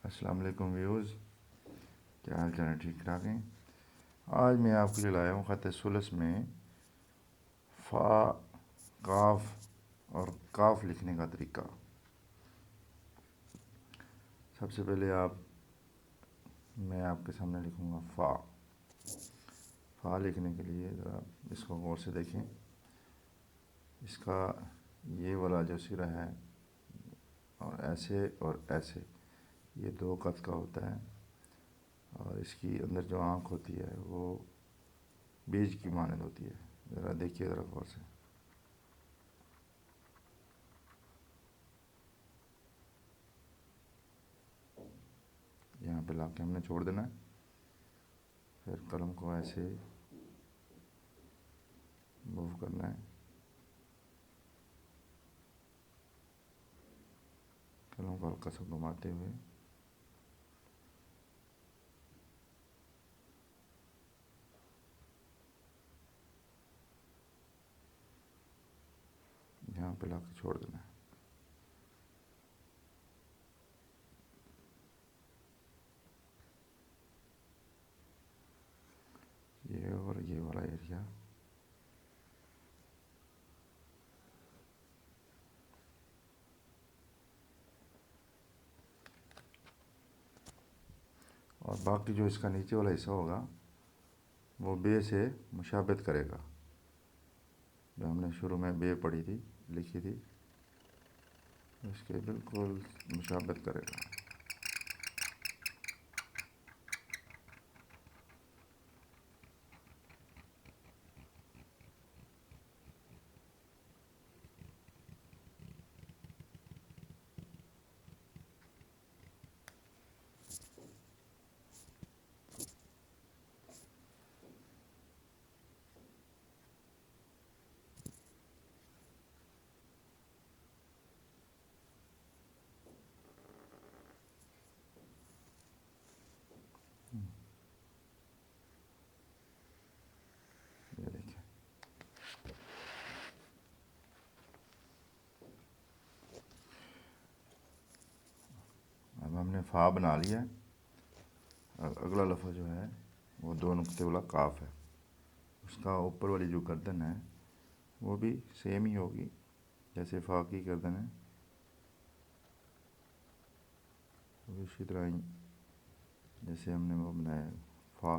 अस्सलाम वालेकुम व्यूज़, क्या हाल चाल है? ठीक ठाक हैं। आज मैं आपके लिए लाया हूँ ख़त सुलस में फ़ा, काफ और काफ लिखने का तरीका। सबसे पहले मैं आपके सामने लिखूँगा फ़ा। फ़ा लिखने के लिए ज़रा इसको गौर से देखें। इसका ये वाला जो सिरा है और ऐसे ये दो कत का होता है, और इसकी अंदर जो आँख होती है वो बीज की मानद होती है। ज़रा देखिए ज़रा गौर से। यहाँ पे ला के हमने छोड़ देना है। फिर कलम को ऐसे मूव करना है, कलम को हल्का सा घुमाते हुए यहाँ पे ला के छोड़ देना है। ये और ये वाला एरिया और बाकी जो इसका नीचे वाला हिस्सा होगा वो बे से मुशाबत करेगा। जो हमने शुरू में बे पढ़ी थी, लिखी थी, इसके बिल्कुल मुशाबत करेगा। ये देखिए, अब हमने फ़ा बना लिया है। अब अगला लफ्ज़ जो है वो दो नुक्ते वाला काफ है। उसका ऊपर वाली जो गर्दन है वो भी सेम ही होगी जैसे फ़ा की गर्दन है, तो इसी तरह ही जैसे हमने वो बनाया फ़ा।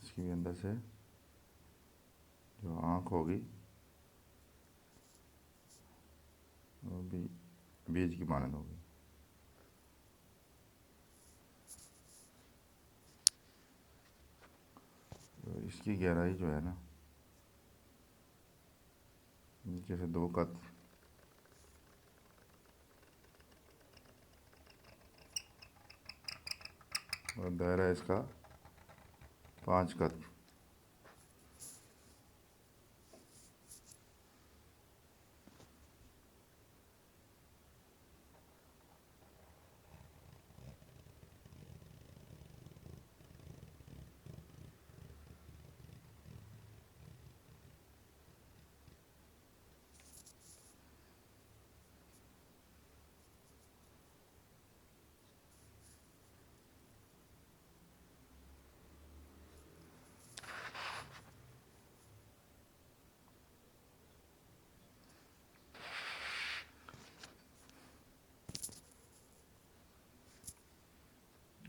इसकी भी अंदर से जो आँख होगी वो भी बीज की मानद होगी। तो इसकी गहराई जो है ना, नीचे से दो कत और दायरा इसका 5 कत।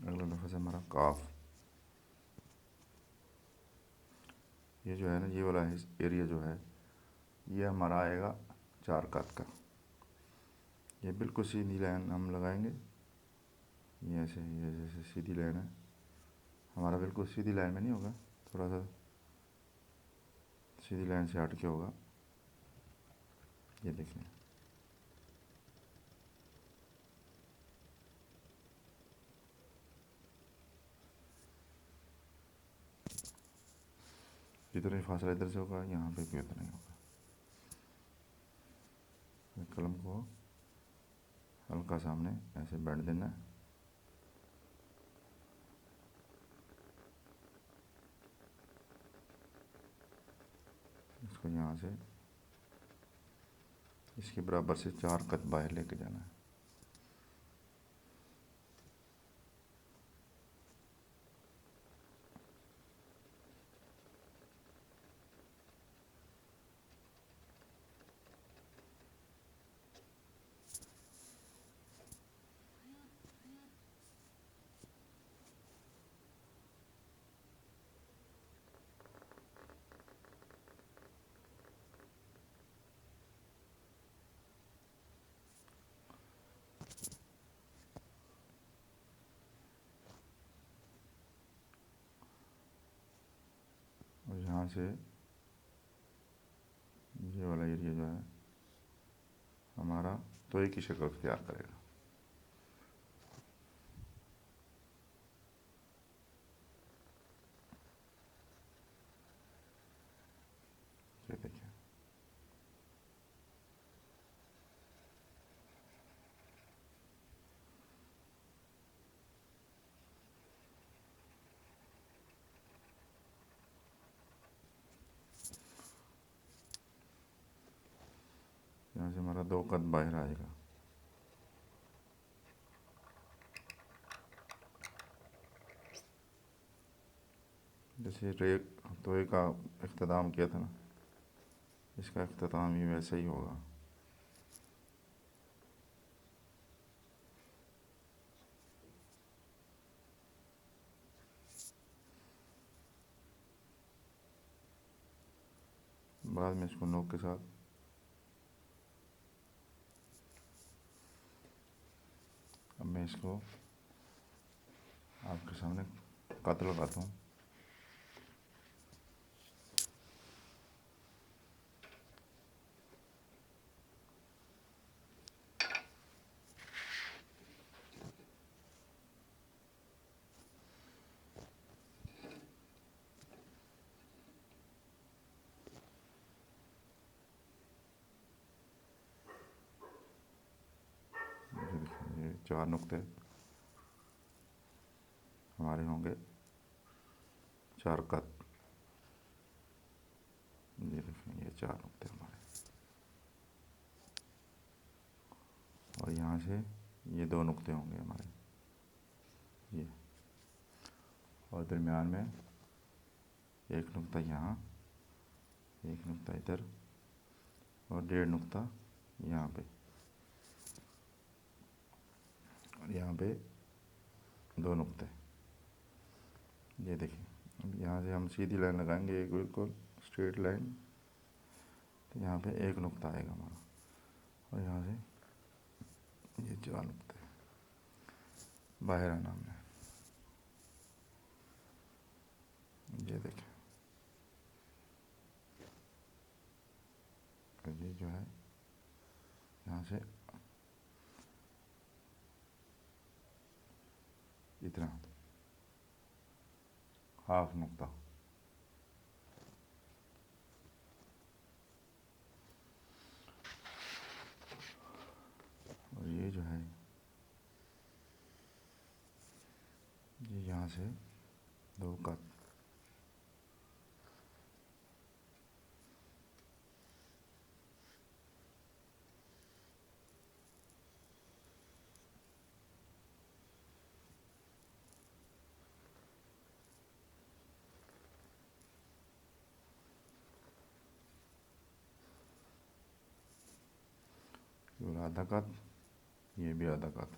अगला लफ्ज़ है हमारा काफ। ये जो है ना, ये वाला एरिया जो है ये हमारा आएगा 4 कत का। ये बिल्कुल सीधी लाइन हम लगाएंगे। ये जैसे सीधी लाइन है, हमारा बिल्कुल सीधी लाइन में नहीं होगा, थोड़ा सा सीधी लाइन से हट के होगा। ये देखिए, जितना ही फासला इधर से होगा यहाँ पे भी उतना ही होगा। कलम को हल्का सामने ऐसे बैठ देना है। इसको यहाँ से इसके बराबर से 4 कद बाहर लेके जाना है। और यहाँ से ये वाला एरिया जो है हमारा तो एक ही शक्ल तैयार करेगा। ये देखिए, यहाँ से हमारा 2 कद बाहर आएगा। जैसे रेक तोय का इख्तिताम किया था ना, इसका इख्तिताम भी वैसे ही होगा। बाद में इसको नोक के साथ अब मैं इसको आपके सामने कट लगाता हूँ। ये 4 नुक्ते हमारे होंगे 4 कद। ये देखें, ये 4 नुक्ते हमारे, और यहाँ से ये 2 नुक्ते होंगे हमारे, ये, और दरमियान में एक नुक्ता यहाँ, एक नुक्ता इधर, और 1.5 नुक्ता यहाँ पे, और यहाँ पे 2 नुक्ते। ये देखिए, अब यहाँ से हम सीधी लाइन लगाएंगे, एक बिल्कुल स्ट्रेट लाइन, तो यहाँ पे 1 नुक्ता आएगा हमारा, और यहाँ से ये 4 नुक्ते बाहर आना हमने। ये देखें, ये जो है यहाँ से इतना हाफ नुक्ता, और ये जो है ये यहाँ से 2 कद, आधा कद, ये भी आधा कद,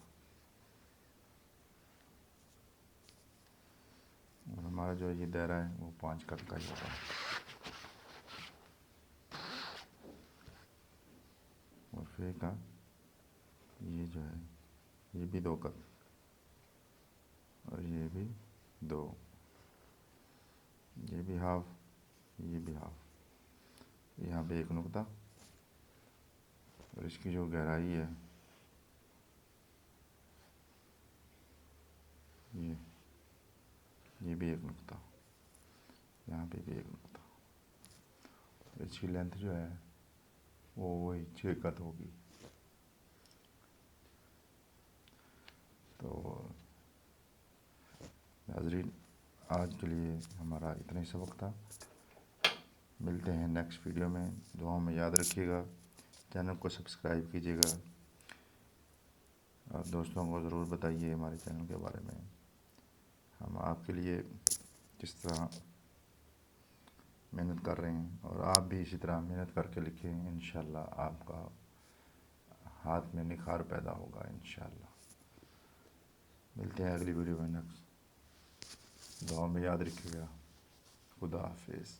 और हमारा जो ये दायरा है वो 5 कद का ही होगा। और फिर का ये जो है ये भी 2 कद, और ये भी 2, ये भी हाफ, ये भी हाफ, यहाँ पे 1 नुक्ता, और इसकी जो गहराई है ये भी 1 नुक्ता, यहाँ पे भी 1 नुक्ता। इसकी लेंथ जो है वो वही 6 कत होगी। तो नाज़रीन, आज के लिए हमारा इतना ही सबक था। मिलते हैं नेक्स्ट वीडियो में। दुआओं में याद रखिएगा, चैनल को सब्सक्राइब कीजिएगा और दोस्तों को ज़रूर बताइए हमारे चैनल के बारे में। हम आपके लिए किस तरह मेहनत कर रहे हैं और आप भी इसी तरह मेहनत करके लिखें। इंशाल्लाह आपका हाथ में निखार पैदा होगा इंशाल्लाह। मिलते हैं अगली वीडियो में नेक्स्ट। दुआ में याद रखिएगा। खुदा हाफिज़।